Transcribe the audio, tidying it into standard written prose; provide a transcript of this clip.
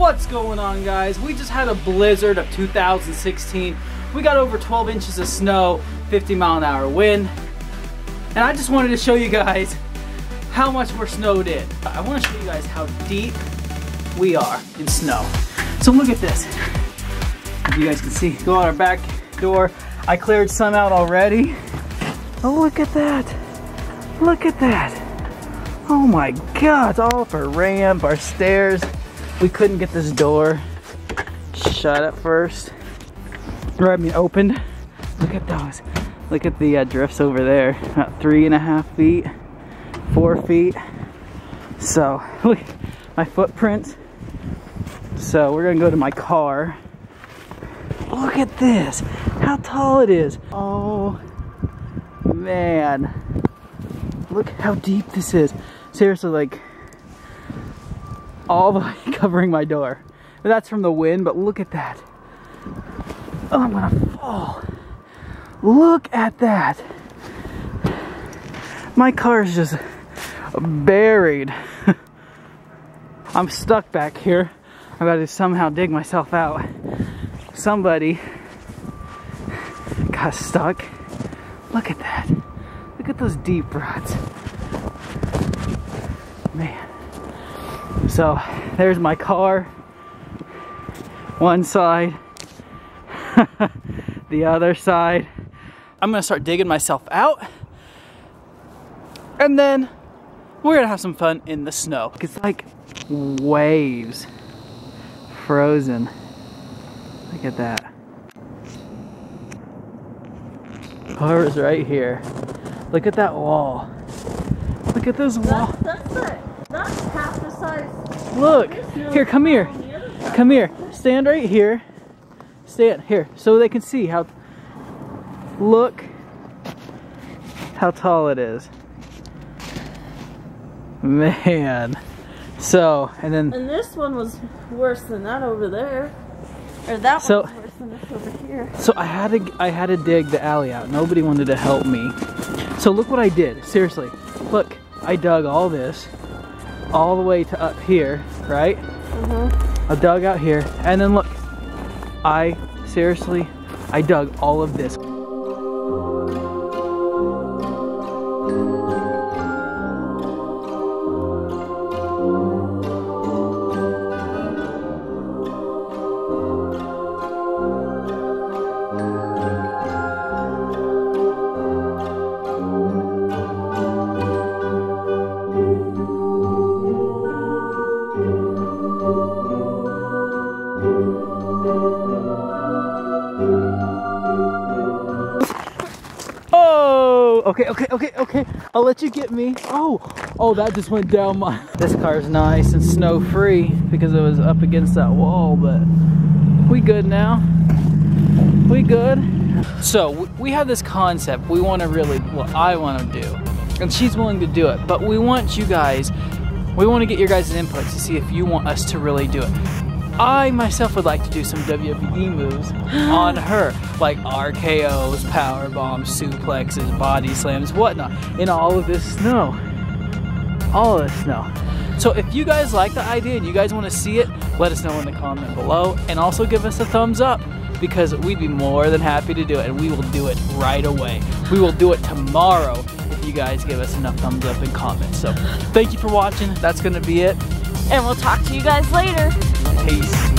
What's going on, guys? We just had a blizzard of 2016. We got over 12 inches of snow, 50-mile-an-hour wind. And I just wanted to show you guys how much we're snowed in. I want to show you guys how deep we are in snow. So look at this. If you guys can see, go out our back door. I cleared some out already. Oh, look at that. Look at that. Oh my God, it's all up our ramp, our stairs. We couldn't get this door shut at first. Or I mean opened. Look at those. Look at the drifts over there. About 3.5 feet, 4 feet. So look, my footprints. So we're gonna go to my car. Look at this, how tall it is. Oh man, look how deep this is. Seriously, like all the way covering my door. That's from the wind, but look at that. Oh, I'm gonna fall. Look at that. My car is just buried. I'm stuck back here. I've got to somehow dig myself out. Somebody got stuck. Look at that. Look at those deep ruts. Man. So there's my car. One side. The other side. I'm gonna start digging myself out. And then we're gonna have some fun in the snow. It's like waves. Frozen. Look at that. Car is right here. Look at that wall. Look at this wall. That's half the size. Look. Here, come here. Come here. Stand right here. Stand here so they can see how. Look how tall it is. Man. So, and then. And this one was worse than that over there. Or that one was worse than this over here. So I had to dig the alley out. Nobody wanted to help me. So look what I did. Seriously. Look, I dug all this all the way to up here, right? I dug out here, and then look, I dug all of this. Okay. I'll let you get me. Oh, that just went down my. This car's nice and snow-free because it was up against that wall, but we good now. We good. So we have this concept we want to I want to do, and she's willing to do it. But we want you guys. We want to get your guys' input to see if you want us to really do it. I myself would like to do some WWE moves on her, like RKOs, power bombs, suplexes, body slams, whatnot, in all of this snow. All of this snow. So if you guys like the idea and you guys want to see it, let us know in the comment below, and also give us a thumbs up, because we'd be more than happy to do it, and we will do it right away. We will do it tomorrow if you guys give us enough thumbs up and comments. So thank you for watching. That's going to be it. And we'll talk to you guys later. Peace.